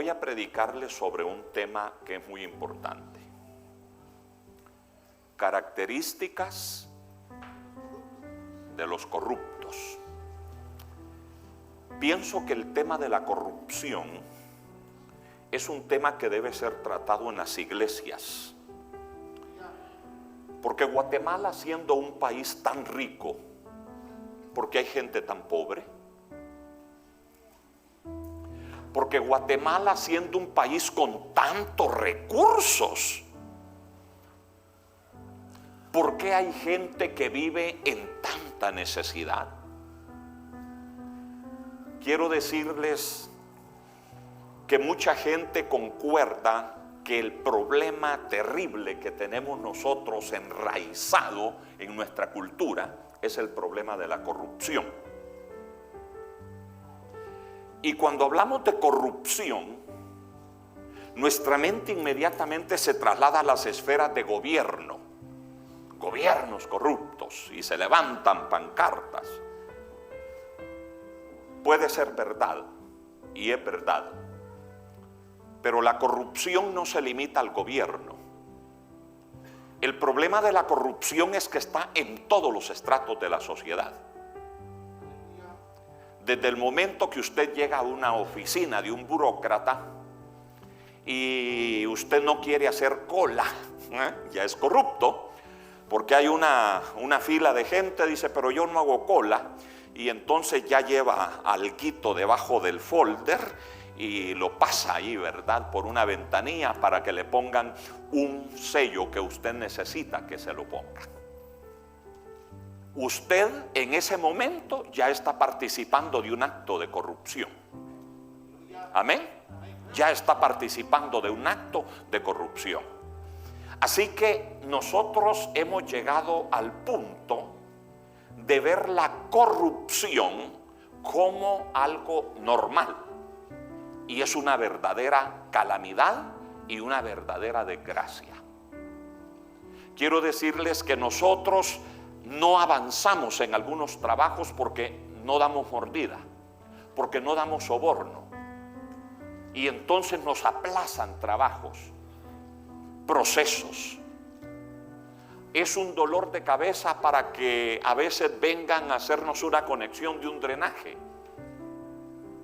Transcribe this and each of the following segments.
voy a predicarles sobre un tema que es muy importante. Características de los corruptos. Pienso que el tema de la corrupción es un tema que debe ser tratado en las iglesias. Porque Guatemala, siendo un país tan rico, ¿por qué hay gente tan pobre? Porque Guatemala, siendo un país con tantos recursos, ¿por qué hay gente que vive en tanta necesidad? Quiero decirles que mucha gente concuerda que el problema terrible que tenemos nosotros enraizado en nuestra cultura es el problema de la corrupción. Y cuando hablamos de corrupción, nuestra mente inmediatamente se traslada a las esferas de gobierno, gobiernos corruptos, y se levantan pancartas. Puede ser verdad, y es verdad, pero la corrupción no se limita al gobierno. El problema de la corrupción es que está en todos los estratos de la sociedad. Desde el momento que usted llega a una oficina de un burócrata y usted no quiere hacer cola, ya es corrupto, porque hay una fila de gente, dice, pero yo no hago cola, y entonces ya lleva alguito debajo del folder y lo pasa ahí, ¿verdad?, por una ventanilla para que le pongan un sello que usted necesita que se lo ponga. Usted en ese momento ya está participando de un acto de corrupción. Amén. Ya está participando de un acto de corrupción. Así que nosotros hemos llegado al punto de ver la corrupción como algo normal. Y es una verdadera calamidad y una verdadera desgracia. Quiero decirles que nosotros no avanzamos en algunos trabajos porque no damos mordida, porque no damos soborno. Y entonces nos aplazan trabajos, procesos. Es un dolor de cabeza para que a veces vengan a hacernos una conexión de un drenaje.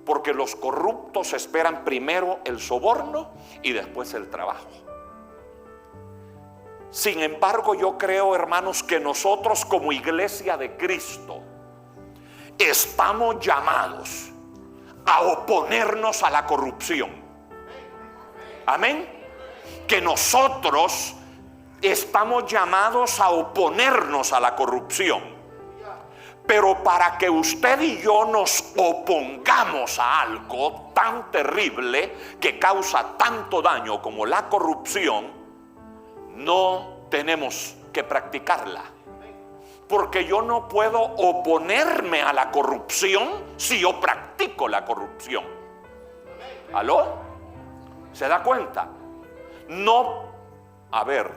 Porque los corruptos esperan primero el soborno y después el trabajo. Sin embargo, yo creo, hermanos, que nosotros como iglesia de Cristo estamos llamados a oponernos a la corrupción. Amén. Que nosotros estamos llamados a oponernos a la corrupción. Pero para que usted y yo nos opongamos a algo tan terrible que causa tanto daño como la corrupción, no tenemos que practicarla. Porque yo no puedo oponerme a la corrupción si yo practico la corrupción. ¿Aló? ¿Se da cuenta? No, a ver,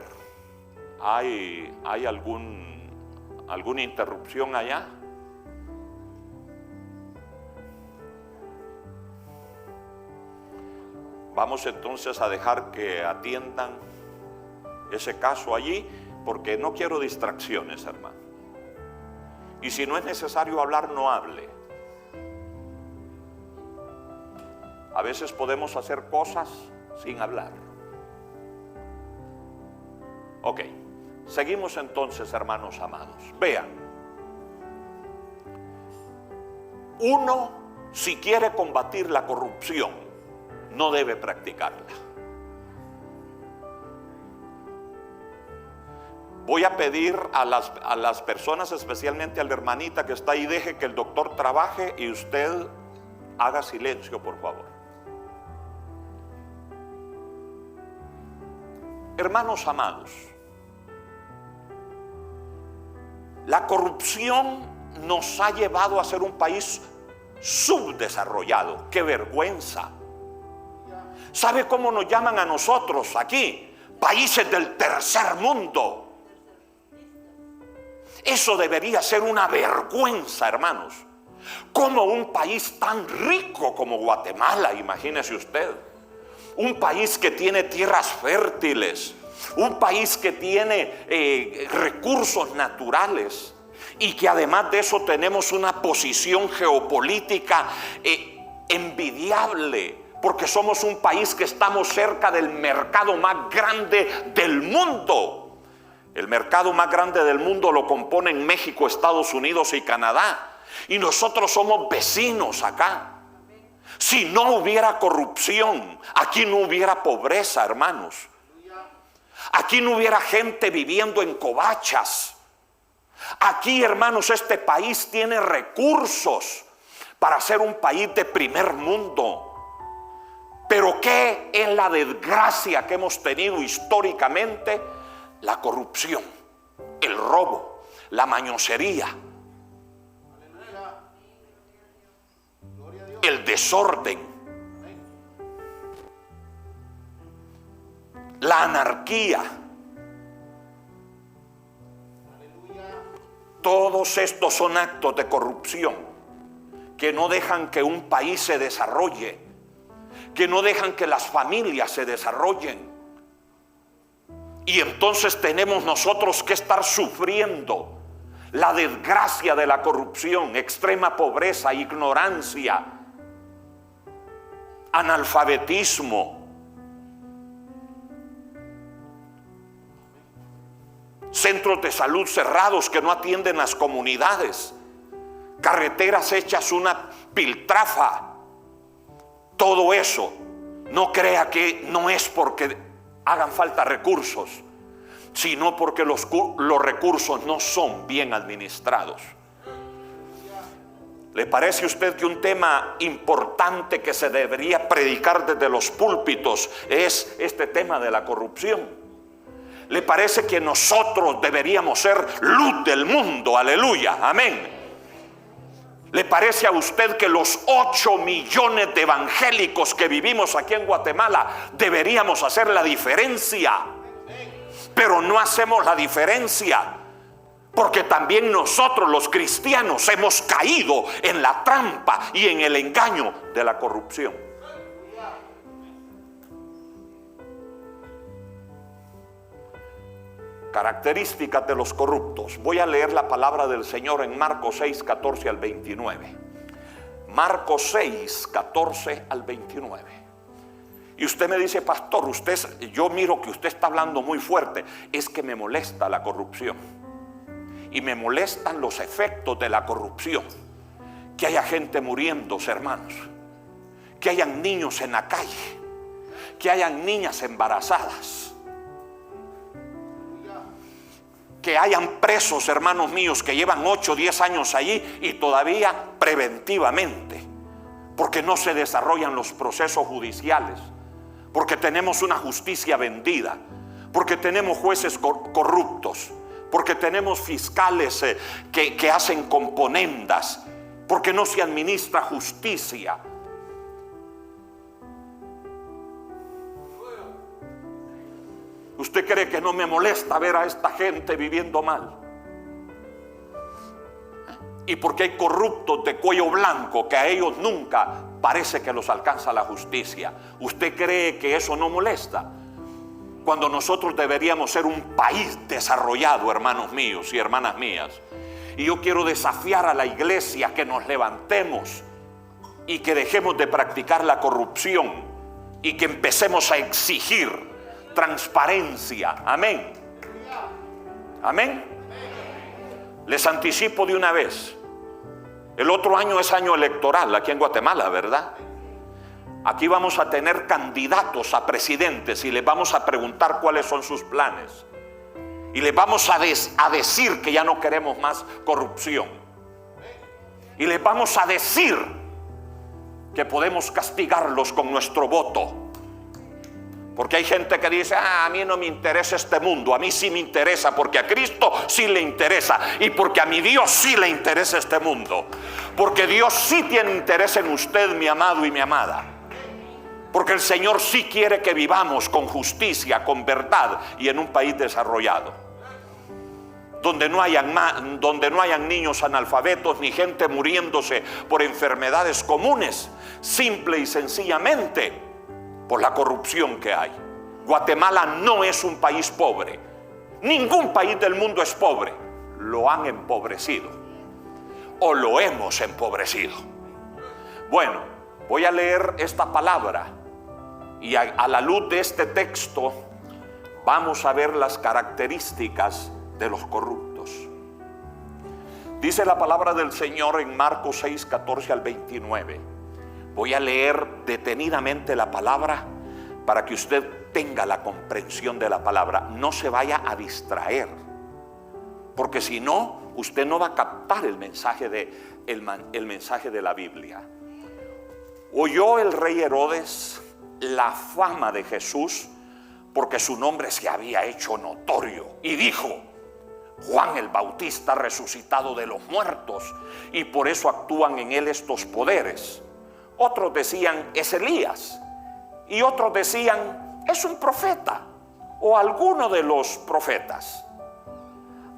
¿hay alguna interrupción allá? Vamos entonces a dejar que atiendan ese caso allí, porque no quiero distracciones, hermano. Y si no es necesario hablar, no hable. A veces podemos hacer cosas sin hablar. Ok, seguimos entonces, hermanos amados. Vean, uno, si quiere combatir la corrupción, no debe practicarla. Voy a pedir a las personas, especialmente a la hermanita que está ahí, deje que el doctor trabaje y usted haga silencio, por favor. Hermanos amados, la corrupción nos ha llevado a ser un país subdesarrollado. ¡Qué vergüenza! ¿Sabe cómo nos llaman a nosotros aquí? Países del tercer mundo. Eso debería ser una vergüenza, hermanos. Como un país tan rico como Guatemala, imagínese usted, un país que tiene tierras fértiles, un país que tiene recursos naturales, y que además de eso tenemos una posición geopolítica envidiable, porque somos un país que estamos cerca del mercado más grande del mundo. El mercado más grande del mundo lo componen México, Estados Unidos y Canadá, y nosotros somos vecinos acá. Si no hubiera corrupción, aquí no hubiera pobreza, hermanos. Aquí no hubiera gente viviendo en covachas. Aquí, hermanos, este país tiene recursos para ser un país de primer mundo. Pero ¿qué es la desgracia que hemos tenido históricamente? La corrupción, el robo, la mañosería, el desorden, la anarquía. Todos estos son actos de corrupción que no dejan que un país se desarrolle, que no dejan que las familias se desarrollen. Y entonces tenemos nosotros que estar sufriendo la desgracia de la corrupción, extrema pobreza, ignorancia, analfabetismo, centros de salud cerrados que no atienden las comunidades, carreteras hechas una piltrafa. Todo eso, no crea que no es porque hagan falta recursos, sino porque los recursos no son bien administrados. ¿Le parece a usted que un tema importante que se debería predicar desde los púlpitos es este tema de la corrupción? ¿Le parece que nosotros deberíamos ser luz del mundo? Aleluya, amén. ¿Le parece a usted que los 8 millones de evangélicos que vivimos aquí en Guatemala deberíamos hacer la diferencia? Pero no hacemos la diferencia porque también nosotros los cristianos hemos caído en la trampa y en el engaño de la corrupción. Características de los corruptos. Voy a leer la palabra del Señor en Marcos 6, 14 al 29. Marcos 6, 14 al 29. Y usted me dice, pastor, yo miro que usted está hablando muy fuerte. Es que me molesta la corrupción. Y me molestan los efectos de la corrupción. Que haya gente muriéndose, hermanos. Que hayan niños en la calle. Que hayan niñas embarazadas. Que hayan presos, hermanos míos, que llevan 8 o 10 años allí y todavía preventivamente. Porque no se desarrollan los procesos judiciales. Porque tenemos una justicia vendida. Porque tenemos jueces corruptos. Porque tenemos fiscales que hacen componendas. Porque no se administra justicia. ¿Usted cree que no me molesta ver a esta gente viviendo mal? Y porque hay corruptos de cuello blanco que a ellos nunca parece que los alcanza la justicia. ¿Usted cree que eso no molesta? Cuando nosotros deberíamos ser un país desarrollado, hermanos míos y hermanas mías. Y yo quiero desafiar a la iglesia que nos levantemos y que dejemos de practicar la corrupción y que empecemos a exigir transparencia. Amén. Amén. Les anticipo de una vez, el otro año es año electoral aquí en Guatemala, ¿verdad? Aquí vamos a tener candidatos a presidentes y les vamos a preguntar cuáles son sus planes. Y les vamos a decir que ya no queremos más corrupción. Y les vamos a decir que podemos castigarlos con nuestro voto. Porque hay gente que dice, a mí no me interesa este mundo. A mí sí me interesa, porque a Cristo sí le interesa. Y porque a mi Dios sí le interesa este mundo. Porque Dios sí tiene interés en usted, mi amado y mi amada. Porque el Señor sí quiere que vivamos con justicia, con verdad y en un país desarrollado. Donde no hayan niños analfabetos ni gente muriéndose por enfermedades comunes. Simple y sencillamente por la corrupción que hay. Guatemala no es un país pobre. Ningún país del mundo es pobre. Lo han empobrecido o lo hemos empobrecido. Bueno, voy a leer esta palabra y a la luz de este texto vamos a ver las características de los corruptos. Dice la palabra del Señor en Marcos 6, 14 al 29. Voy a leer detenidamente la palabra para que usted tenga la comprensión de la palabra. No se vaya a distraer, porque si no, usted no va a captar el mensaje de la Biblia. Oyó el rey Herodes la fama de Jesús, porque su nombre se había hecho notorio, y dijo: Juan el Bautista resucitado de los muertos, y por eso actúan en él estos poderes. Otros decían: es Elías, y otros decían: es un profeta, o alguno de los profetas.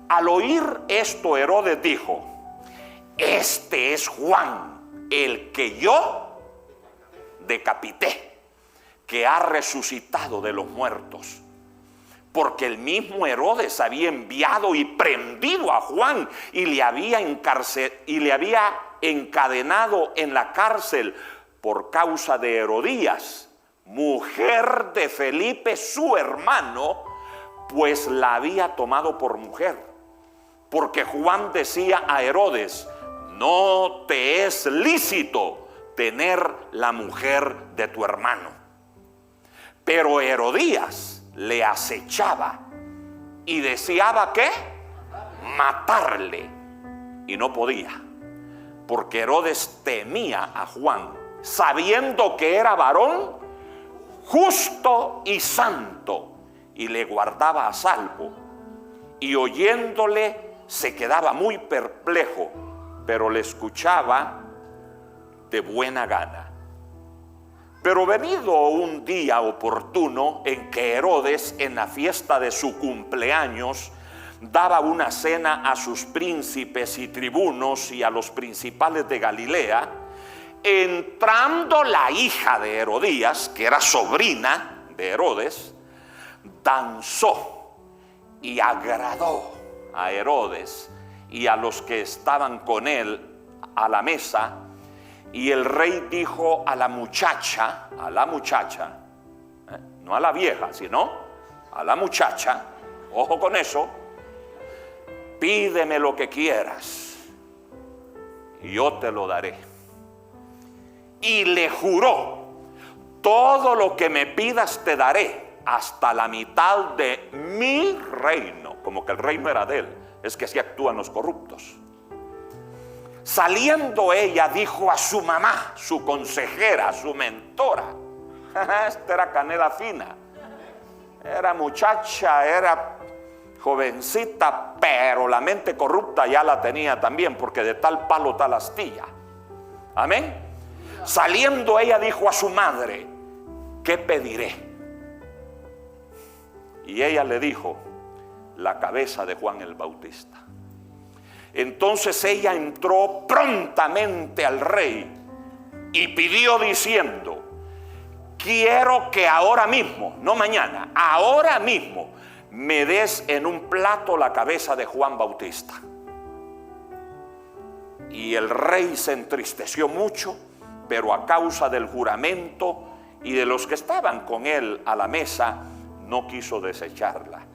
Al oír esto, Herodes dijo: este es Juan, el que yo decapité, que ha resucitado de los muertos. Porque el mismo Herodes había enviado y prendido a Juan y le había encadenado en la cárcel por causa de Herodías, mujer de Felipe su hermano, pues la había tomado por mujer. Porque Juan decía a Herodes: no te es lícito tener la mujer de tu hermano. Pero Herodías le acechaba y deseaba ¿qué? Matarle, y no podía, porque Herodes temía a Juan, sabiendo que era varón justo y santo, y le guardaba a salvo. Y oyéndole se quedaba muy perplejo, pero le escuchaba de buena gana. Pero venido un día oportuno en que Herodes, en la fiesta de su cumpleaños, daba una cena a sus príncipes y tribunos y a los principales de Galilea, entrando la hija de Herodías, que era sobrina de Herodes, danzó y agradó a Herodes y a los que estaban con él a la mesa. Y el rey dijo a la muchacha, no a la vieja, sino a la muchacha, ojo con eso: pídeme lo que quieras y yo te lo daré. Y le juró: todo lo que me pidas te daré, hasta la mitad de mi reino. Como que el reino era de él. Es que así actúan los corruptos. Saliendo ella, dijo a su mamá, su consejera, su mentora. Esta era canela fina. Era muchacha, era jovencita, pero la mente corrupta ya la tenía también, porque de tal palo tal astilla. Amén. Saliendo ella, dijo a su madre: ¿qué pediré? Y ella le dijo: la cabeza de Juan el Bautista. Entonces ella entró prontamente al rey y pidió diciendo: quiero que ahora mismo, no mañana, ahora mismo me des en un plato la cabeza de Juan Bautista. Y el rey se entristeció mucho, pero a causa del juramento y de los que estaban con él a la mesa, no quiso desecharla.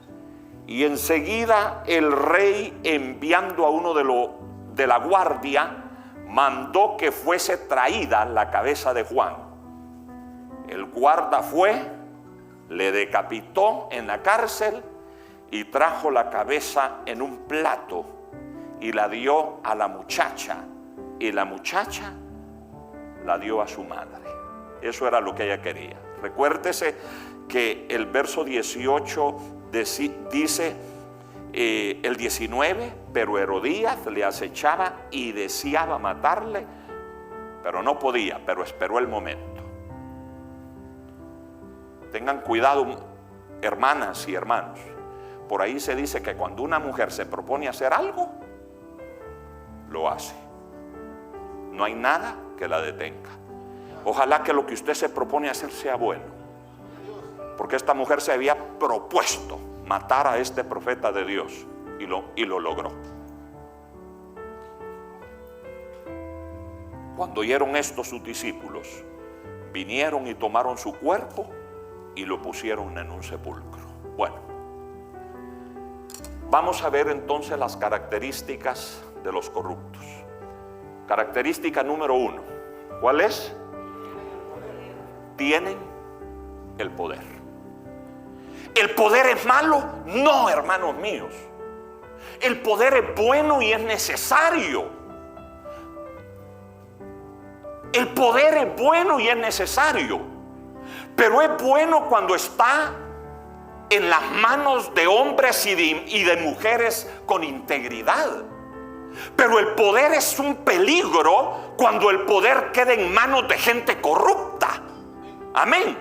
Y enseguida el rey, enviando a uno de la guardia, mandó que fuese traída la cabeza de Juan. El guarda fue, le decapitó en la cárcel y trajo la cabeza en un plato y la dio a la muchacha, y la muchacha la dio a su madre. Eso era lo que ella quería. Recuérdese que el verso 18 dice el 19: pero Herodías le acechaba y deseaba matarle, pero no podía, pero esperó el momento. Tengan cuidado, hermanas y hermanos. Por ahí se dice que cuando una mujer se propone hacer algo, lo hace. No hay nada que la detenga. Ojalá que lo que usted se propone hacer sea bueno. porque esta mujer se había propuesto matar a este profeta de Dios y lo logró. Cuando oyeron esto sus discípulos, vinieron y tomaron su cuerpo y lo pusieron en un sepulcro. Bueno, vamos a ver entonces las características de los corruptos. Característica número 1, ¿cuál es? Tienen el poder. ¿El poder es malo? No, hermanos míos. El poder es bueno y es necesario. El poder es bueno y es necesario, pero es bueno cuando está en las manos de hombres y de mujeres con integridad. Pero el poder es un peligro cuando el poder queda en manos de gente corrupta. Amén.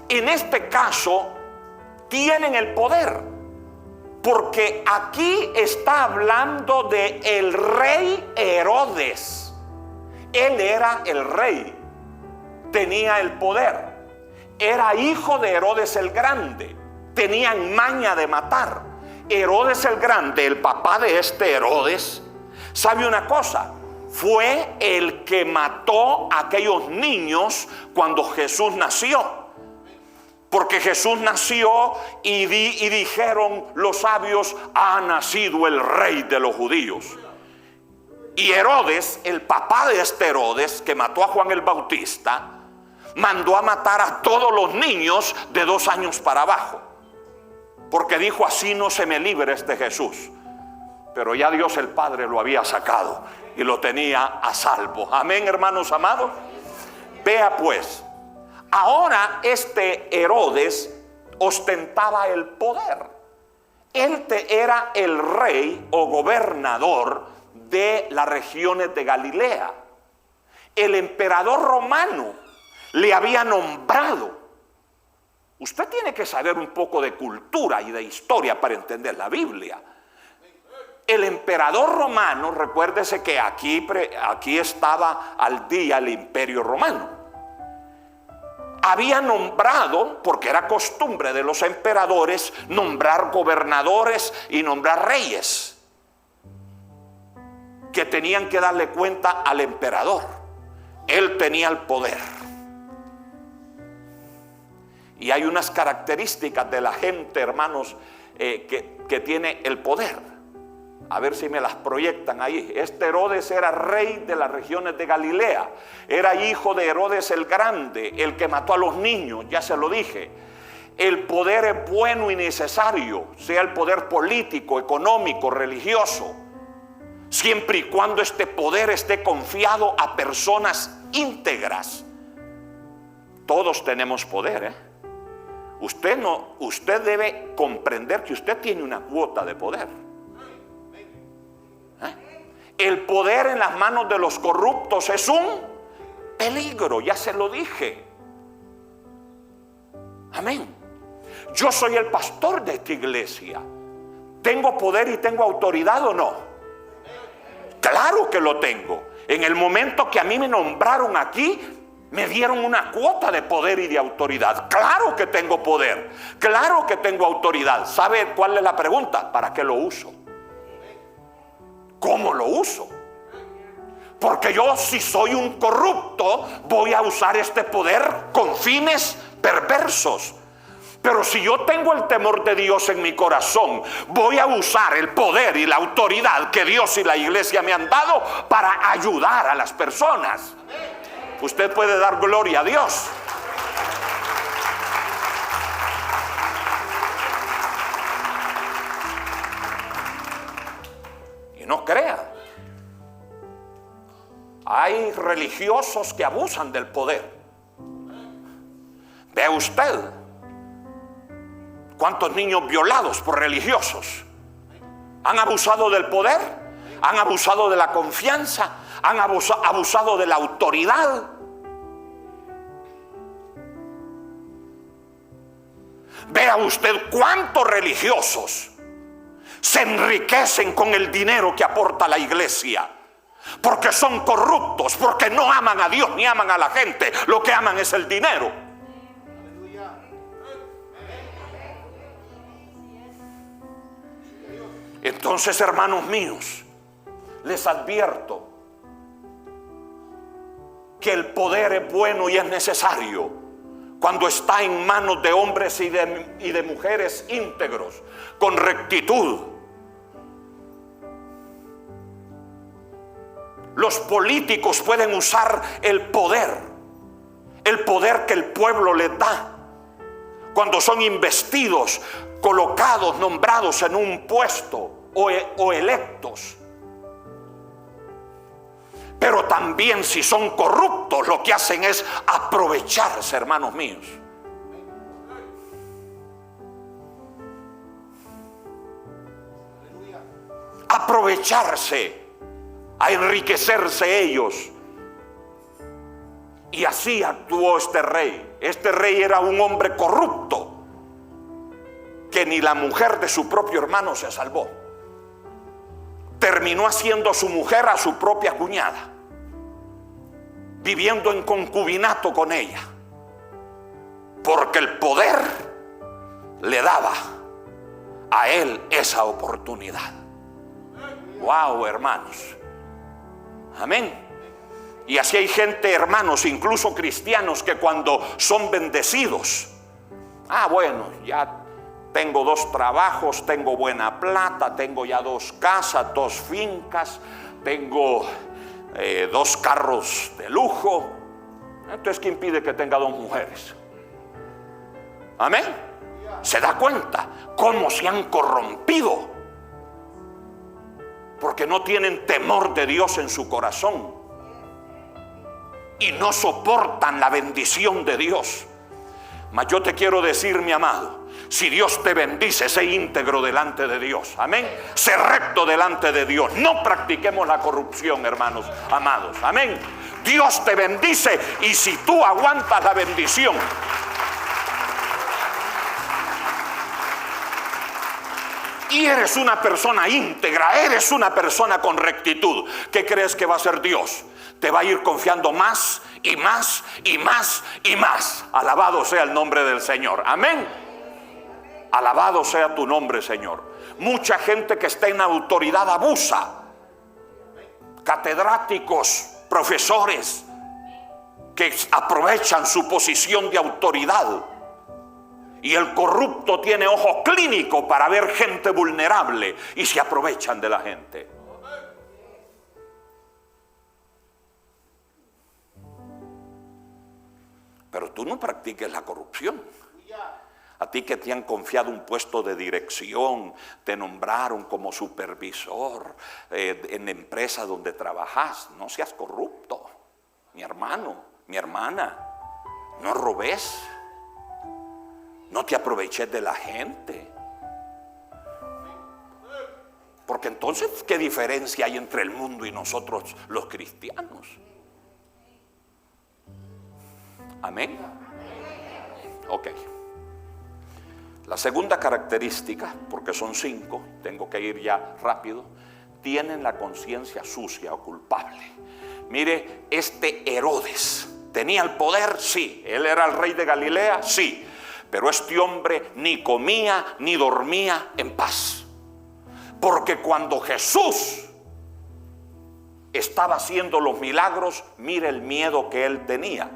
En este caso tienen el poder, porque aquí está hablando de el rey Herodes. Él era el rey, tenía el poder, era hijo de Herodes el Grande, tenían maña de matar. Herodes el Grande, el papá de este Herodes, ¿sabe una cosa? Fue el que mató a aquellos niños cuando Jesús nació. Porque Jesús nació y dijeron los sabios: ha nacido el rey de los judíos. Y Herodes, el papá de este Herodes que mató a Juan el Bautista, mandó a matar a todos los niños de 2 años para abajo, porque dijo: así no se me libre este Jesús. Pero ya Dios el Padre lo había sacado y lo tenía a salvo. Amén, hermanos amados. Vea pues, ahora este Herodes ostentaba el poder. Él era el rey o gobernador de las regiones de Galilea. El emperador romano le había nombrado. Usted tiene que saber un poco de cultura y de historia para entender la Biblia. El emperador romano, recuérdese que aquí estaba al día el imperio romano. Había nombrado, porque era costumbre de los emperadores, nombrar gobernadores y nombrar reyes que tenían que darle cuenta al emperador. Él tenía el poder. Y hay unas características de la gente, hermanos, que tiene el poder. A ver si me las proyectan ahí. Este Herodes era rey de las regiones de Galilea. Era hijo de Herodes el Grande, el que mató a los niños, ya se lo dije. El poder es bueno y necesario, sea el poder político, económico, religioso, siempre y cuando este poder esté confiado a personas íntegras. Todos tenemos poder, Usted debe comprender que usted tiene una cuota de poder. El poder en las manos de los corruptos es un peligro, ya se lo dije. Amén. Yo soy el pastor de esta iglesia. ¿Tengo poder y tengo autoridad o no? Claro que lo tengo. En el momento que a mí me nombraron aquí, me dieron una cuota de poder y de autoridad. Claro que tengo poder, claro que tengo autoridad. ¿Sabe cuál es la pregunta? ¿Para qué lo uso? ¿Cómo lo uso? Porque yo, si soy un corrupto, voy a usar este poder con fines perversos. Pero si yo tengo el temor de Dios en mi corazón, voy a usar el poder y la autoridad que Dios y la iglesia me han dado para ayudar a las personas. Usted puede dar gloria a Dios. Y no crea. Hay religiosos que abusan del poder. Vea usted cuántos niños violados por religiosos han abusado del poder, han abusado de la confianza, han abusado de la autoridad. Vea usted cuántos religiosos se enriquecen con el dinero que aporta la iglesia, porque son corruptos, porque no aman a Dios ni aman a la gente. Lo que aman es el dinero. Entonces, hermanos míos, les advierto que el poder es bueno y es necesario cuando está en manos de hombres y de mujeres íntegros, con rectitud. Los políticos pueden usar el poder que el pueblo les da cuando son investidos, colocados, nombrados en un puesto o electos. Pero también, si son corruptos, lo que hacen es aprovecharse, hermanos míos. Aprovecharse, a enriquecerse ellos. Y así actuó este rey. Este rey era un hombre corrupto, que ni la mujer de su propio hermano se salvó. Terminó haciendo su mujer a su propia cuñada, viviendo en concubinato con ella, porque el poder le daba a él esa oportunidad. Wow, hermanos. Amén. Y así hay gente, hermanos, incluso cristianos, que cuando son bendecidos, bueno, ya tengo 2 trabajos, tengo buena plata, tengo ya 2 casas, 2 fincas, tengo 2 carros de lujo. Entonces, ¿qué impide que tenga 2 mujeres? Amén. ¿Se da cuenta cómo se han corrompido? Porque no tienen temor de Dios en su corazón y no soportan la bendición de Dios. Mas yo te quiero decir, mi amado, si Dios te bendice, sé íntegro delante de Dios. Amén. Sé recto delante de Dios. No practiquemos la corrupción, hermanos amados. Amén. Dios te bendice, y si tú aguantas la bendición, y eres una persona íntegra, eres una persona con rectitud, ¿qué crees que va a hacer Dios? Te va a ir confiando más y más y más y más. Alabado sea el nombre del Señor. Amén. Alabado sea tu nombre, Señor. Mucha gente que está en autoridad abusa. Catedráticos, profesores, que aprovechan su posición de autoridad. Y el corrupto tiene ojo clínico para ver gente vulnerable y se aprovechan de la gente. Pero tú no practiques la corrupción. A ti que te han confiado un puesto de dirección, te nombraron como supervisor en la empresa donde trabajas, no seas corrupto, mi hermano, mi hermana. No robes, no te aproveches de la gente. Porque entonces, ¿qué diferencia hay entre el mundo y nosotros los cristianos? Amén. Ok. La segunda característica, porque son 5, tengo que ir ya rápido, tienen la conciencia sucia o culpable. Mire, este Herodes, ¿tenía el poder? Sí. ¿Él era el rey de Galilea? Sí. Pero este hombre ni comía ni dormía en paz. Porque cuando Jesús estaba haciendo los milagros, mire el miedo que él tenía.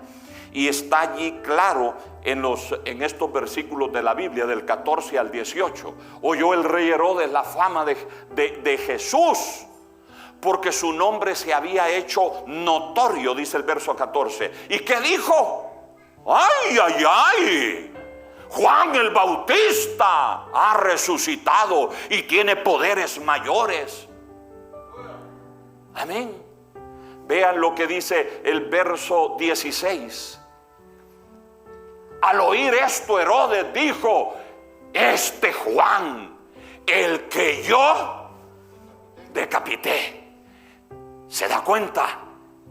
Y está allí claro en estos versículos de la Biblia, del 14 al 18. Oyó el rey Herodes la fama de Jesús, porque su nombre se había hecho notorio, dice el verso 14. ¿Y qué dijo? ¡Ay, ay, ay! Juan el Bautista ha resucitado y tiene poderes mayores. Amén. Vean lo que dice el verso 16. Al oír esto, Herodes dijo: este Juan, el que yo decapité. ¿Se da cuenta?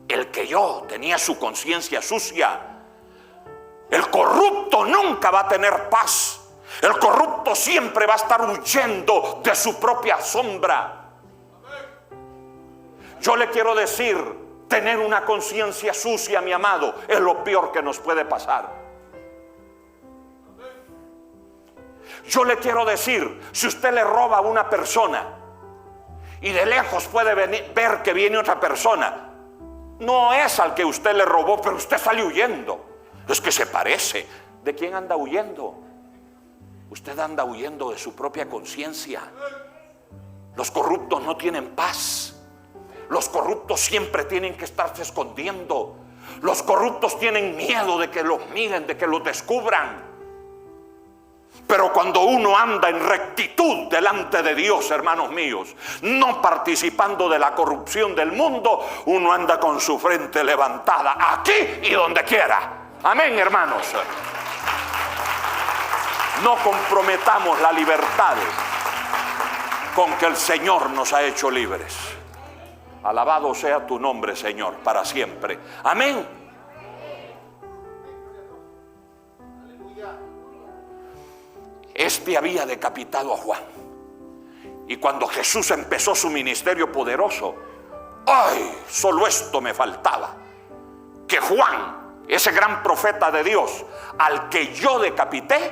El que yo tenía su conciencia sucia. El corrupto nunca va a tener paz. El corrupto siempre va a estar huyendo de su propia sombra. Yo le quiero decir, tener una conciencia sucia, mi amado, es lo peor que nos puede pasar. Yo le quiero decir, si usted le roba a una persona, y de lejos puede ver que viene otra persona. No es al que usted le robó, pero usted sale huyendo. Es que se parece. ¿De quién anda huyendo? Usted anda huyendo de su propia conciencia. Los corruptos no tienen paz. Los corruptos siempre tienen que estarse escondiendo. Los corruptos tienen miedo de que los miren, de que los descubran. Pero cuando uno anda en rectitud delante de Dios, hermanos míos, no participando de la corrupción del mundo, uno anda con su frente levantada aquí y donde quiera. Amén, hermanos. No comprometamos la libertad con que el Señor nos ha hecho libres. Alabado sea tu nombre, Señor, para siempre. Amén. Este había decapitado a Juan. Y cuando Jesús empezó su ministerio poderoso, ¡ay! Solo esto me faltaba. Que Juan, ese gran profeta de Dios, al que yo decapité,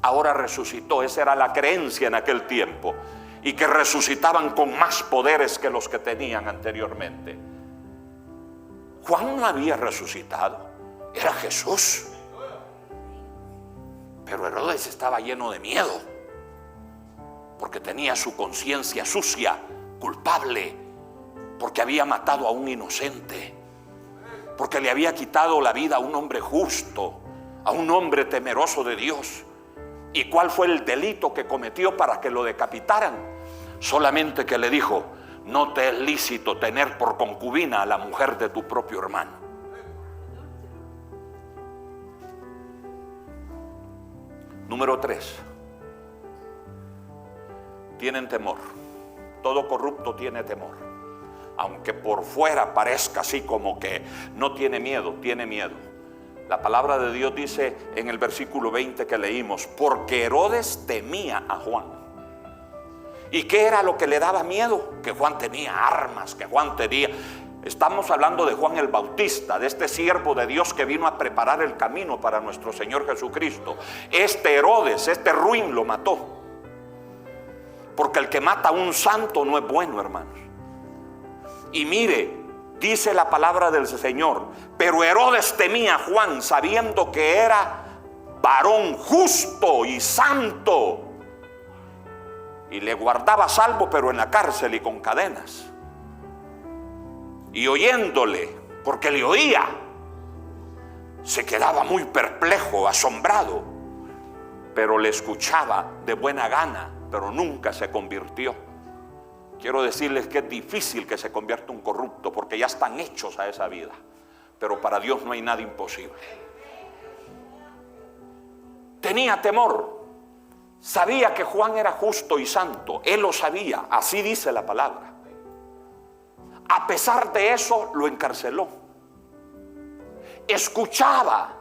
ahora resucitó. Esa era la creencia en aquel tiempo. Y que resucitaban con más poderes que los que tenían anteriormente. Juan no había resucitado, era Jesús. Pero Herodes estaba lleno de miedo, porque tenía su conciencia sucia, culpable, porque había matado a un inocente, porque le había quitado la vida a un hombre justo, a un hombre temeroso de Dios. ¿Y cuál fue el delito que cometió para que lo decapitaran? Solamente que le dijo: no te es lícito tener por concubina a la mujer de tu propio hermano. Número 3. Tienen temor. Todo corrupto tiene temor. Aunque por fuera parezca así como que no tiene miedo, tiene miedo. La palabra de Dios dice en el versículo 20 que leímos: porque Herodes temía a Juan. ¿Y qué era lo que le daba miedo? Que Juan tenía armas, que Juan tenía... Estamos hablando de Juan el Bautista, de este siervo de Dios que vino a preparar el camino para nuestro Señor Jesucristo. Este Herodes, este ruin lo mató. Porque el que mata a un santo no es bueno, hermanos. Y mire, dice la palabra del Señor: pero Herodes temía a Juan, sabiendo que era varón justo y santo, y le guardaba salvo, pero en la cárcel y con cadenas. Y oyéndole, porque le oía, se quedaba muy perplejo, asombrado, pero le escuchaba de buena gana, pero nunca se convirtió. Quiero decirles que es difícil que se convierta un corrupto, porque ya están hechos a esa vida. Pero para Dios no hay nada imposible. Tenía temor. Sabía que Juan era justo y santo. Él lo sabía. Así dice la palabra. A pesar de eso, lo encarceló. Escuchaba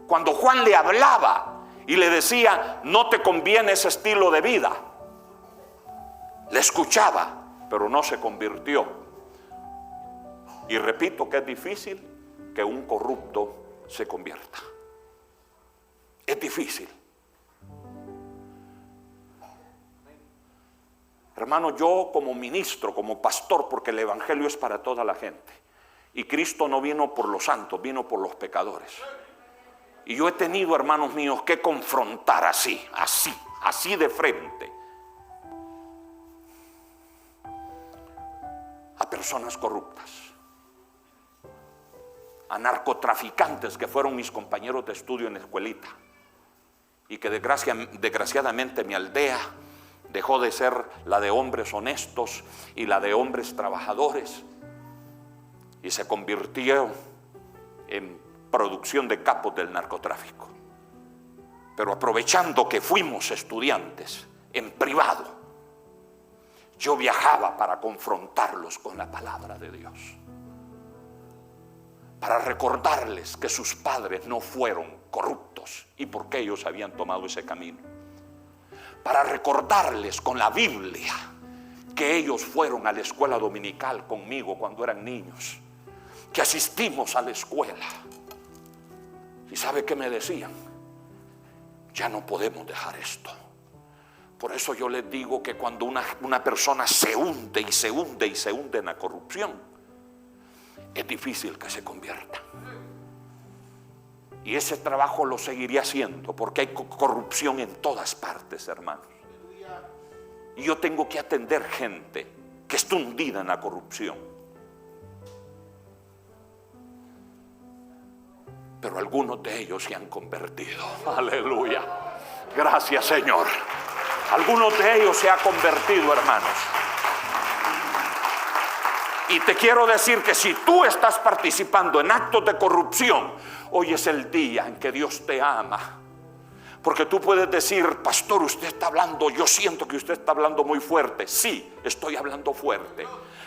cuando Juan le hablaba y le decía: no te conviene ese estilo de vida. Le escuchaba, pero no se convirtió. Y repito que es difícil que un corrupto se convierta. Es difícil. Hermano, yo como ministro, como pastor, porque el evangelio es para toda la gente, y Cristo no vino por los santos, vino por los pecadores. Y yo he tenido, hermanos míos, que confrontar así de frente a personas corruptas, a narcotraficantes que fueron mis compañeros de estudio en la escuelita, y que desgraciadamente mi aldea dejó de ser la de hombres honestos y la de hombres trabajadores, y se convirtió en producción de capos del narcotráfico. Pero aprovechando que fuimos estudiantes en privado, yo viajaba para confrontarlos con la palabra de Dios, para recordarles que sus padres no fueron corruptos y por qué ellos habían tomado ese camino, para recordarles con la Biblia que ellos fueron a la escuela dominical conmigo cuando eran niños, que asistimos a la escuela. ¿Y sabe qué me decían? Ya no podemos dejar esto, Por eso yo les digo que cuando una persona se hunde y se hunde y se hunde en la corrupción, es difícil que se convierta. Y ese trabajo lo seguiré haciendo porque hay corrupción en todas partes, hermanos. Y yo tengo que atender gente que está hundida en la corrupción. Pero algunos de ellos se han convertido. Aleluya. Gracias, Señor. Algunos de ellos se han convertido, hermanos. Y te quiero decir que si tú estás participando en actos de corrupción, hoy es el día en que Dios te ama. Porque tú puedes decir: pastor, usted está hablando, yo siento que usted está hablando muy fuerte. Sí, estoy hablando fuerte,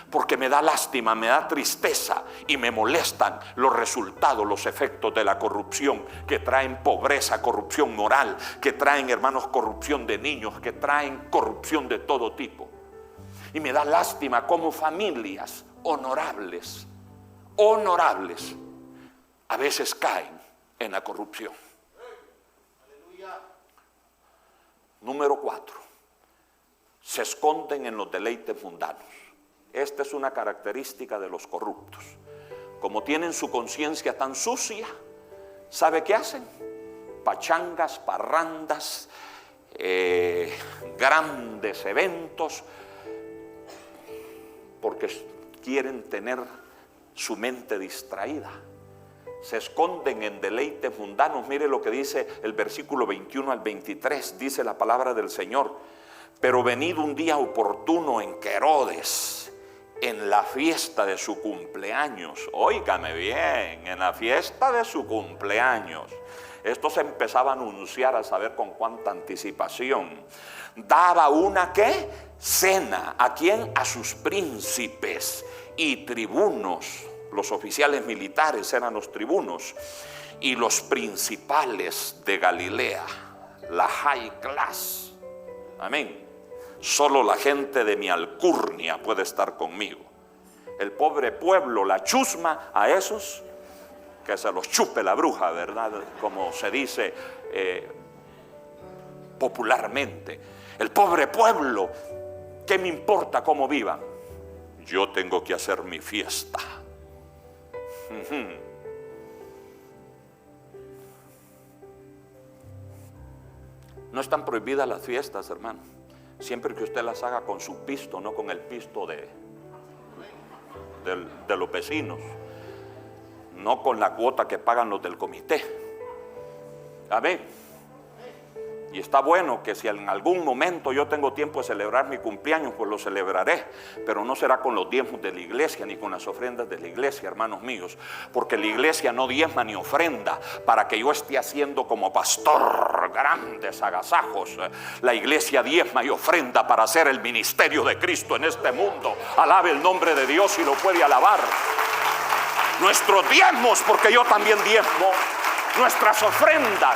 porque me da lástima, me da tristeza y me molestan los resultados, los efectos de la corrupción, que traen pobreza, corrupción moral, que traen, hermanos, corrupción de niños, que traen corrupción de todo tipo. Y me da lástima cómo familias honorables a veces caen en la corrupción. Número 4, se esconden en los deleites mundanos. Esta es una característica de los corruptos. Como tienen su conciencia tan sucia, ¿sabe qué hacen? Pachangas, parrandas, grandes eventos, porque quieren tener su mente distraída. Se esconden en deleites mundanos. Mire lo que dice el versículo 21 al 23. Dice la palabra del Señor: pero venido un día oportuno en que Herodes, en la fiesta de su cumpleaños, óigame bien, en la fiesta de su cumpleaños, esto se empezaba a anunciar, a saber con cuánta anticipación, daba una ¿qué? Cena. ¿A quién? A sus príncipes y tribunos. Los oficiales militares eran los tribunos, y los principales de Galilea, la high class. Amén. Solo la gente de mi alcurnia puede estar conmigo. El pobre pueblo, la chusma, a esos que se los chupe la bruja, ¿verdad? Como se dice popularmente. El pobre pueblo, ¿qué me importa cómo vivan? Yo tengo que hacer mi fiesta. No están prohibidas las fiestas, hermano, siempre que usted las haga con su pisto, no con el pisto de los vecinos, no con la cuota que pagan los del comité. Amén. Y está bueno que si en algún momento yo tengo tiempo de celebrar mi cumpleaños, pues lo celebraré, pero no será con los diezmos de la iglesia ni con las ofrendas de la iglesia, hermanos míos, porque la iglesia no diezma ni ofrenda para que yo esté haciendo como pastor grandes agasajos. La iglesia diezma y ofrenda para hacer el ministerio de Cristo en este mundo. Alabe el nombre de Dios si lo puede alabar. Nuestros diezmos, porque yo también diezmo, nuestras ofrendas,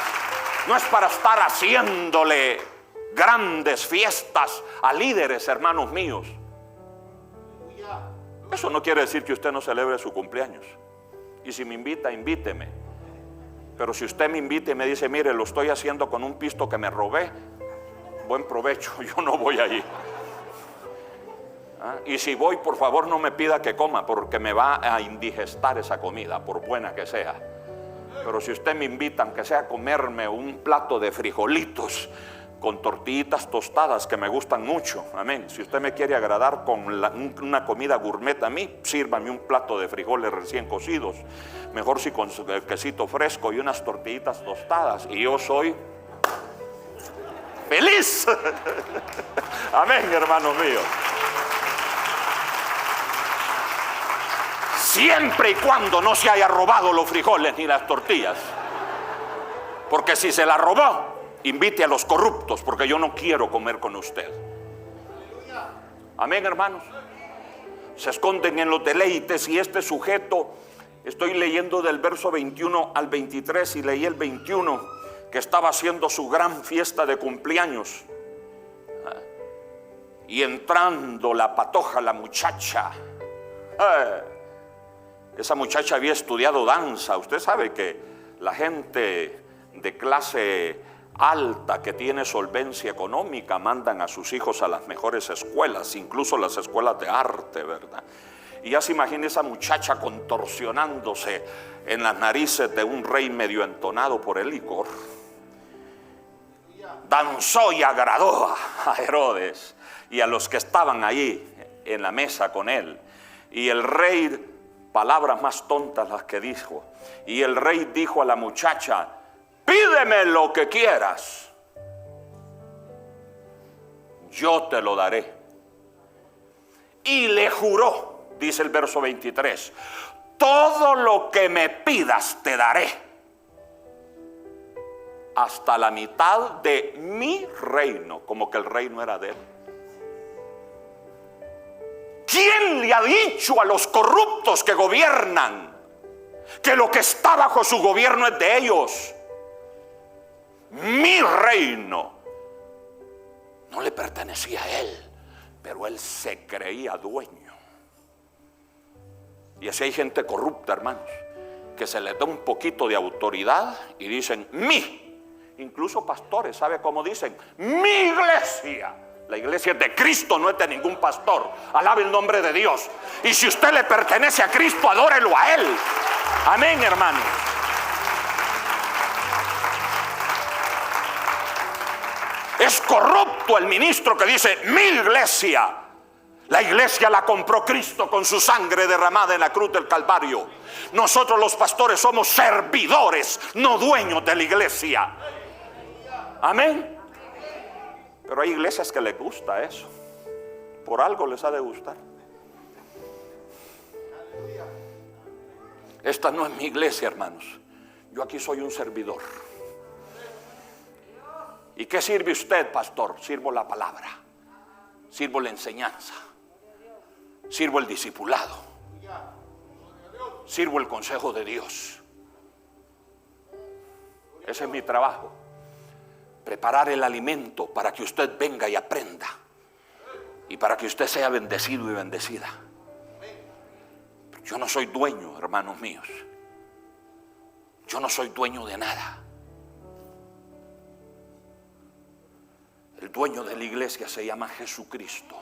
no es para estar haciéndole grandes fiestas a líderes, hermanos míos. Eso no quiere decir que usted no celebre su cumpleaños. Y si me invita, invíteme. Pero si usted me invita y me dice: mire, lo estoy haciendo con un pisto que me robé, buen provecho, yo no voy allí. Y si voy, por favor no me pida que coma, porque me va a indigestar esa comida, por buena que sea. Pero si usted me invita, aunque sea a comerme un plato de frijolitos con tortillitas tostadas que me gustan mucho, amén. Si usted me quiere agradar con una comida gourmet a mí, sírvame un plato de frijoles recién cocidos, mejor si con quesito fresco y unas tortillitas tostadas, y yo soy feliz. Amén, hermanos míos. Siempre y cuando no se haya robado los frijoles ni las tortillas. Porque si se la robó, invite a los corruptos, porque yo no quiero comer con usted. Amén, hermanos. Se esconden en los deleites, y este sujeto, estoy leyendo del verso 21 al 23 y leí el 21, que estaba haciendo su gran fiesta de cumpleaños. Y entrando la patoja, la muchacha, esa muchacha había estudiado danza. Usted sabe que la gente de clase alta, que tiene solvencia económica, mandan a sus hijos a las mejores escuelas, incluso las escuelas de arte, ¿verdad? Y ya se imagina esa muchacha contorsionándose en las narices de un rey medio entonado por el licor. Danzó y agradó a Herodes y a los que estaban allí en la mesa con él. Y el rey, palabras más tontas las que dijo, y el rey dijo a la muchacha: pídeme lo que quieras, yo te lo daré. Y le juró, dice el verso 23, todo lo que me pidas te daré, hasta la mitad de mi reino. Como que el reino era de él. ¿Quién le ha dicho a los corruptos que gobiernan que lo que está bajo su gobierno es de ellos? Mi reino no le pertenecía a él, pero él se creía dueño. Y así hay gente corrupta, hermanos, que se les da un poquito de autoridad y dicen mi. Incluso pastores, ¿sabe cómo dicen? Mi iglesia. La iglesia es de Cristo, no es de ningún pastor. Alabe el nombre de Dios. Y si usted le pertenece a Cristo, adórelo a Él. Amén, hermanos. Es corrupto el ministro que dice mi iglesia. La iglesia la compró Cristo con su sangre derramada en la cruz del Calvario. Nosotros los pastores somos servidores, no dueños de la iglesia. Amén. Pero hay iglesias que les gusta eso. Por algo les ha de gustar. Esta no es mi iglesia, hermanos. Yo aquí soy un servidor. ¿Y qué sirve usted, pastor? Sirvo la palabra, sirvo la enseñanza, sirvo el discipulado, sirvo el consejo de Dios. Ese es mi trabajo. Preparar el alimento para que usted venga y aprenda, y para que usted sea bendecido y bendecida. Yo no soy dueño, hermanos míos. Yo no soy dueño de nada. El dueño de la iglesia se llama Jesucristo.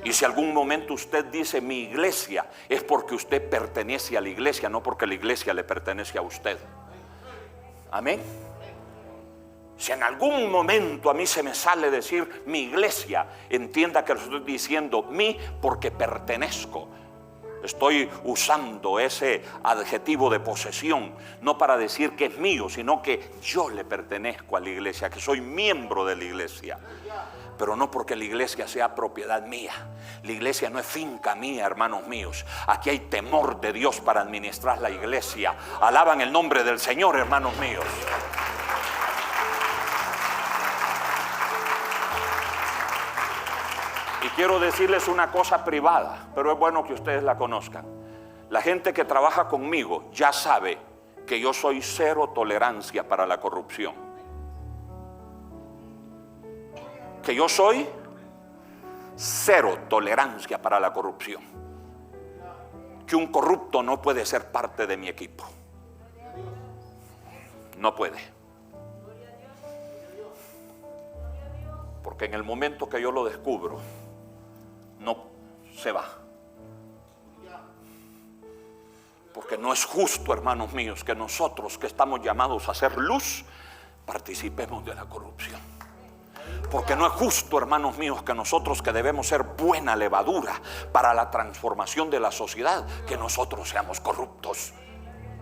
Y si algún momento usted dice mi iglesia, es porque usted pertenece a la iglesia, no porque la iglesia le pertenece a usted. Amén. Si en algún momento a mí se me sale decir mi iglesia, entienda que lo estoy diciendo mí porque pertenezco. Estoy usando ese adjetivo de posesión, no para decir que es mío, sino que yo le pertenezco a la iglesia, que soy miembro de la iglesia. Pero no porque la iglesia sea propiedad mía. La iglesia no es finca mía, hermanos míos. Aquí hay temor de Dios para administrar la iglesia. Alaban el nombre del Señor, hermanos míos. Y quiero decirles una cosa privada, pero es bueno que ustedes la conozcan. La gente que trabaja conmigo ya sabe que yo soy cero tolerancia para la corrupción. Que yo soy cero tolerancia para la corrupción. Que un corrupto no puede ser parte de mi equipo. No puede. Porque en el momento que yo lo descubro, no se va. Porque no es justo, hermanos míos, que nosotros que estamos llamados a ser luz participemos de la corrupción. Porque no es justo, hermanos míos, que nosotros que debemos ser buena levadura para la transformación de la sociedad, que nosotros seamos corruptos.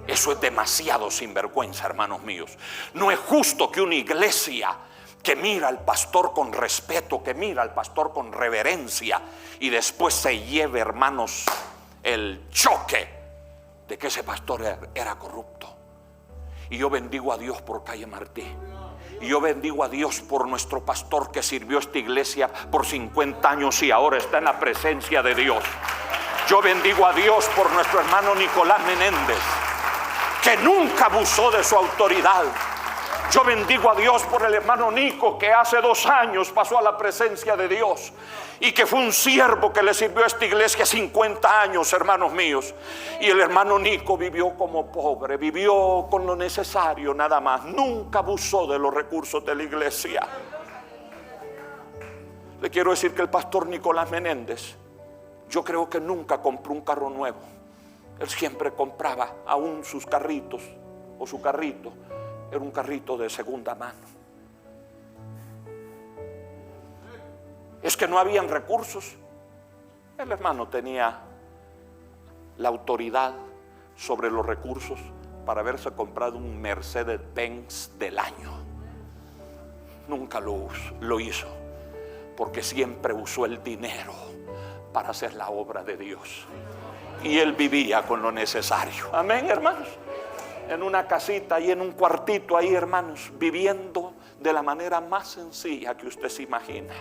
Eso es demasiado sinvergüenza, hermanos míos. No es justo que una iglesia que mira al pastor con respeto, que mira al pastor con reverencia, y después se lleve, hermanos, el choque de que ese pastor era corrupto. Y yo bendigo a Dios por Calle Martí. Y yo bendigo a Dios por nuestro pastor que sirvió esta iglesia por 50 años y ahora está en la presencia de Dios. Yo bendigo a Dios por nuestro hermano Nicolás Menéndez, que nunca abusó de su autoridad, Yo bendigo a Dios por el hermano Nico, que hace 2 años pasó a la presencia de Dios y que fue un siervo que le sirvió a esta iglesia 50 años, hermanos míos. Y el hermano Nico vivió como pobre, vivió con lo necesario nada más, nunca abusó de los recursos de la iglesia. Le quiero decir que el pastor Nicolás Menéndez, yo creo que nunca compró un carro nuevo. Él siempre compraba aún sus carritos o su carrito. Era un carrito de segunda mano. Es que no habían recursos. El hermano tenía la autoridad sobre los recursos para haberse comprado un Mercedes-Benz del año. Nunca lo hizo, porque siempre usó el dinero para hacer la obra de Dios. Y él vivía con lo necesario. Amén, hermanos. En una casita y en un cuartito ahí, hermanos, viviendo de la manera más sencilla que usted se imagina.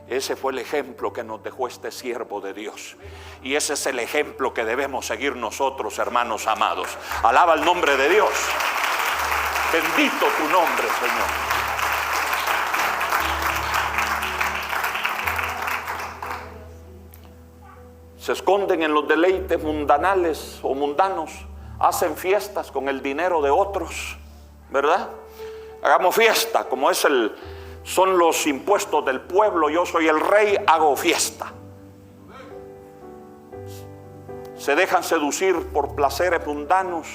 Ese fue el ejemplo que nos dejó este siervo de Dios. Y ese es el ejemplo que debemos seguir nosotros, hermanos amados. Alaba el nombre de Dios. Bendito tu nombre, Señor. Se esconden en los deleites mundanales o mundanos. Hacen fiestas con el dinero de otros, ¿verdad? Hagamos fiesta, como son los impuestos del pueblo. Yo soy el rey, hago fiesta. Se dejan seducir por placeres mundanos,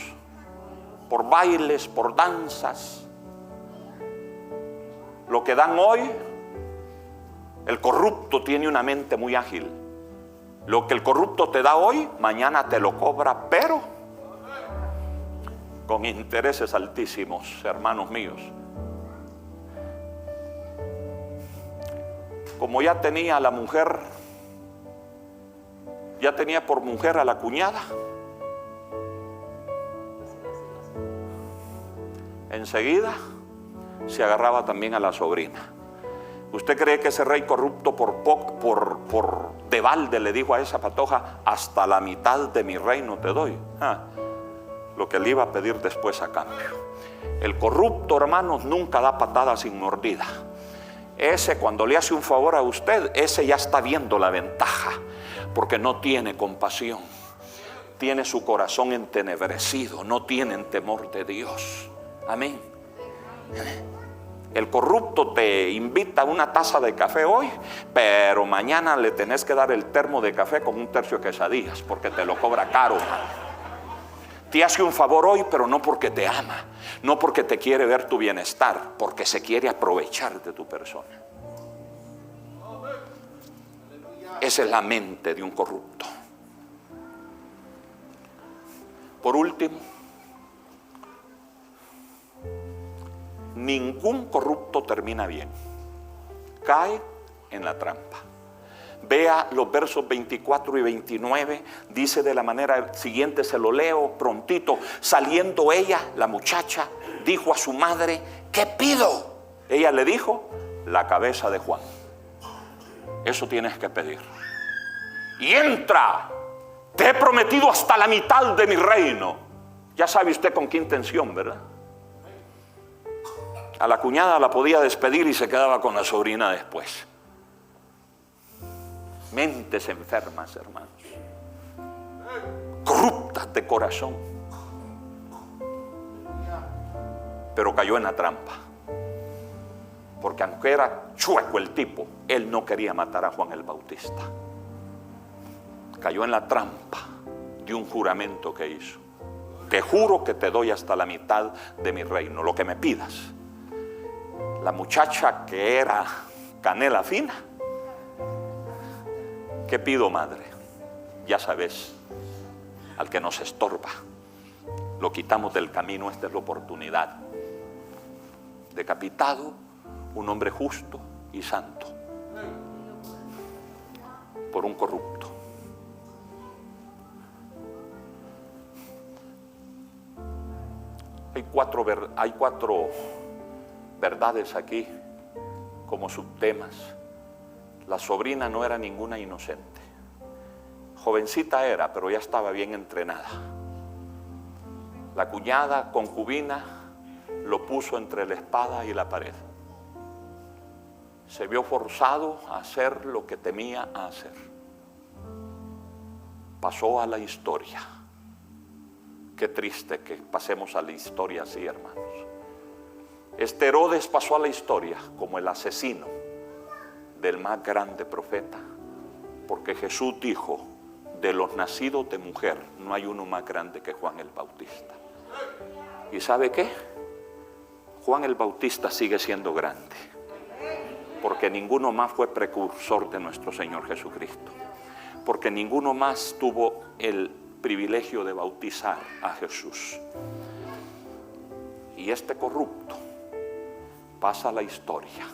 por bailes, por danzas. Lo que dan hoy, el corrupto tiene una mente muy ágil. Lo que el corrupto te da hoy, mañana te lo cobra, pero con intereses altísimos, hermanos míos. Como ya tenía a la mujer, ya tenía por mujer a la cuñada, enseguida se agarraba también a la sobrina. ¿Usted cree que ese rey corrupto por de balde le dijo a esa patoja: hasta la mitad de mi reino te doy? Lo que le iba a pedir después a cambio. El corrupto, hermanos, nunca da patada sin mordida. Ese, cuando le hace un favor a usted, ese ya está viendo la ventaja, porque no tiene compasión, tiene su corazón entenebrecido, no tienen temor de Dios. Amén. El corrupto te invita a una taza de café hoy, pero mañana le tenés que dar el termo de café con 1/3 de quesadillas, porque te lo cobra caro. Te hace un favor hoy, pero no porque te ama, no porque te quiere ver tu bienestar, porque se quiere aprovechar de tu persona. Esa es la mente de un corrupto. Por último, ningún corrupto termina bien. Cae en la trampa. Vea los versos 24 y 29, dice de la manera siguiente, se lo leo prontito. Saliendo ella, la muchacha, dijo a su madre: ¿qué pido? Ella le dijo: la cabeza de Juan. Eso tienes que pedir. Y entra, te he prometido hasta la mitad de mi reino. Ya sabe usted con qué intención, ¿verdad? A la cuñada la podía despedir y se quedaba con la sobrina después. Mentes enfermas, hermanos, corruptas de corazón. Pero cayó en la trampa, porque aunque era chueco el tipo, él no quería matar a Juan el Bautista. Cayó en la trampa de un juramento que hizo: te juro que te doy hasta la mitad de mi reino, lo que me pidas. La muchacha, que era canela fina: ¿qué pido, madre? Ya sabes, al que nos estorba, lo quitamos del camino. Esta es la oportunidad. Decapitado un hombre justo y santo por un corrupto. Hay cuatro verdades aquí como subtemas. La sobrina no era ninguna inocente. Jovencita era, pero ya estaba bien entrenada. La cuñada, concubina, lo puso entre la espada y la pared. Se vio forzado a hacer lo que temía hacer. Pasó a la historia. Qué triste que pasemos a la historia así, hermanos. Este Herodes pasó a la historia como el asesino del más grande profeta, porque Jesús dijo: de los nacidos de mujer no hay uno más grande que Juan el Bautista. ¿Y sabe qué? Juan el Bautista sigue siendo grande, porque ninguno más fue precursor de nuestro Señor Jesucristo, porque ninguno más tuvo el privilegio de bautizar a Jesús. Y este corrupto pasa a la historia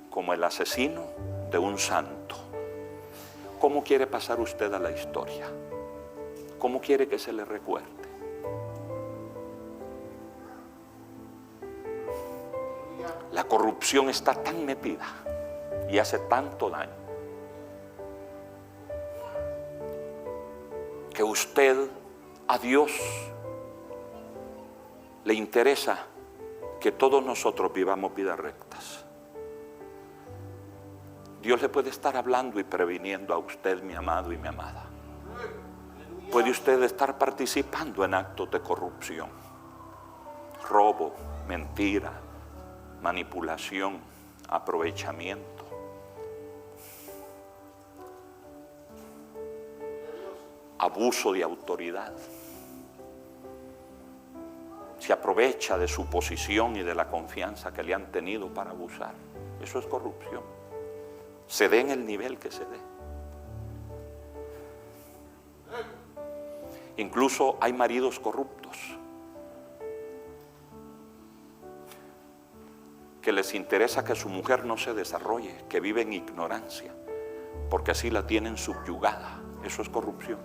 como el asesino de un santo. ¿Cómo quiere pasar usted a la historia? ¿Cómo quiere que se le recuerde? La corrupción está tan metida y hace tanto daño que usted, a Dios le interesa que todos nosotros vivamos vidas rectas. Dios le puede estar hablando y previniendo a usted, mi amado y mi amada. Puede usted estar participando en actos de corrupción, robo, mentira, manipulación, aprovechamiento. Abuso de autoridad. Se aprovecha de su posición y de la confianza que le han tenido para abusar. Eso es corrupción. Se dé en el nivel que se dé. Incluso hay maridos corruptos que les interesa que su mujer no se desarrolle, que vive en ignorancia, porque así la tienen subyugada. Eso es corrupción.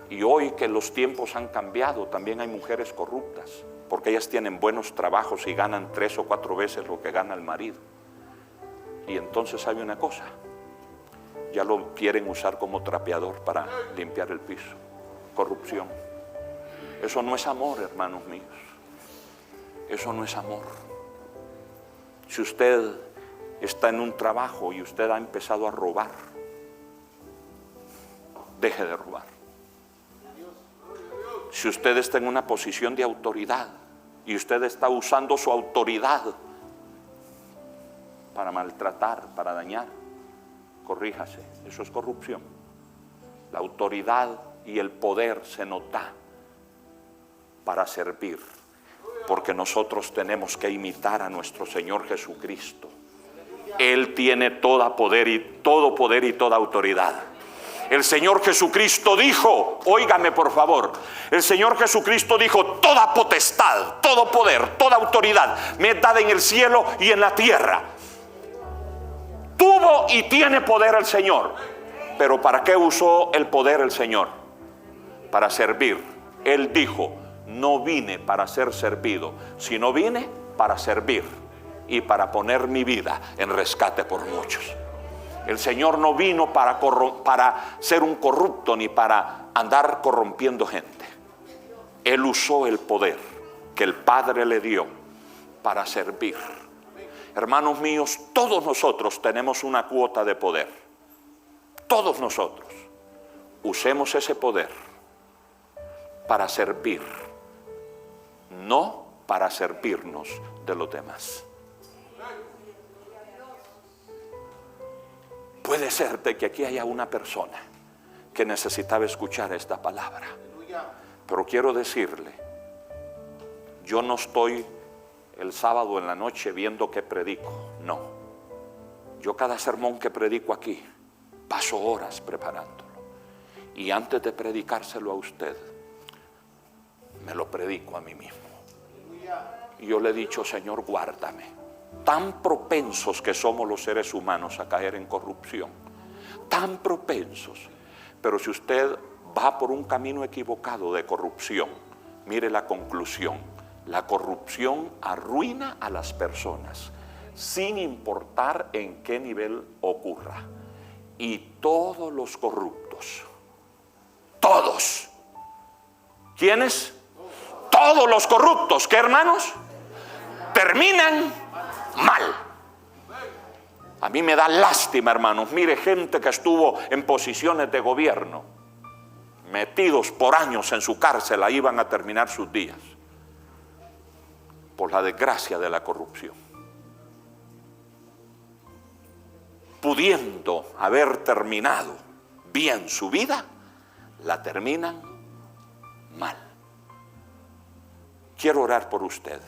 Y hoy que los tiempos han cambiado, también hay mujeres corruptas, porque ellas tienen buenos trabajos y ganan 3 o 4 veces lo que gana el marido. Y entonces hay una cosa, ya lo quieren usar como trapeador para limpiar el piso. Corrupción. Eso no es amor, hermanos míos. Eso no es amor. Si usted está en un trabajo y usted ha empezado a robar, deje de robar. Si usted está en una posición de autoridad y usted está usando su autoridad para maltratar, para dañar, corríjase. Eso es corrupción. La autoridad y el poder se nos da para servir, porque nosotros tenemos que imitar a nuestro Señor Jesucristo. Él tiene todo poder y toda autoridad. El Señor Jesucristo dijo, óigame por favor, el Señor Jesucristo dijo: toda potestad, todo poder, toda autoridad me es dada en el cielo y en la tierra. Tuvo y tiene poder el Señor. Pero ¿para qué usó el poder el Señor? Para servir. Él dijo: no vine para ser servido, sino vine para servir y para poner mi vida en rescate por muchos. El Señor no vino para ser un corrupto ni para andar corrompiendo gente. Él usó el poder que el Padre le dio para servir. Hermanos míos, todos nosotros tenemos una cuota de poder. Todos nosotros. Usemos ese poder para servir, no para servirnos de los demás. Puede ser de que aquí haya una persona que necesitaba escuchar esta palabra, pero quiero decirle, yo no estoy el sábado en la noche viendo que predico, no. Yo cada sermón que predico aquí paso horas preparándolo, y antes de predicárselo a usted me lo predico a mí mismo. Y yo le he dicho: Señor, guárdame. Tan propensos que somos los seres humanos a caer en corrupción, tan propensos. Pero si usted va por un camino equivocado de corrupción, mire la conclusión: la corrupción arruina a las personas, sin importar en qué nivel ocurra. Y todos los corruptos, todos, ¿quiénes? todos los corruptos, ¿qué, hermanos? Terminan mal. A mí me da lástima, hermanos. Mire, gente que estuvo en posiciones de gobierno, metidos por años en su cárcel, ahí van a terminar sus días por la desgracia de la corrupción. Pudiendo haber terminado bien su vida, la terminan mal. Quiero orar por usted.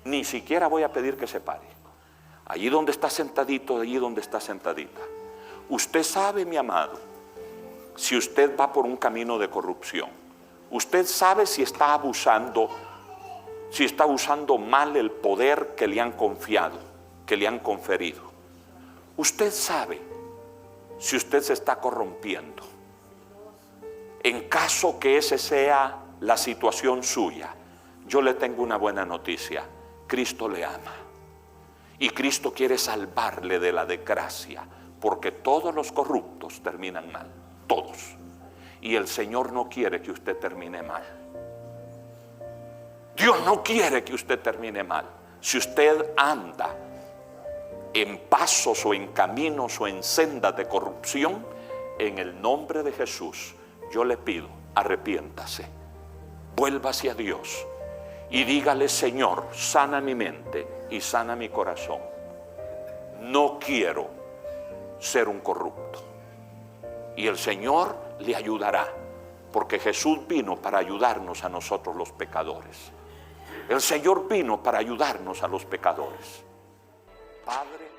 Ni siquiera voy a pedir que se pare. Allí donde está sentadito, allí donde está sentadita. Usted sabe, mi amado, si usted va por un camino de corrupción. Usted sabe si está abusando, si está usando mal el poder que le han confiado, que le han conferido. Usted sabe si usted se está corrompiendo. En caso que ese sea la situación suya, yo le tengo una buena noticia. Cristo le ama. Y Cristo quiere salvarle de la desgracia, porque todos los corruptos terminan mal, todos. Y el Señor no quiere que usted termine mal. Dios no quiere que usted termine mal. Si usted anda en pasos o en caminos o en sendas de corrupción, en el nombre de Jesús, yo le pido, arrepiéntase, vuelva hacia Dios y dígale: Señor, sana mi mente y sana mi corazón. No quiero ser un corrupto. Y el Señor le ayudará, porque Jesús vino para ayudarnos a nosotros los pecadores. El Señor vino para ayudarnos a los pecadores. Padre,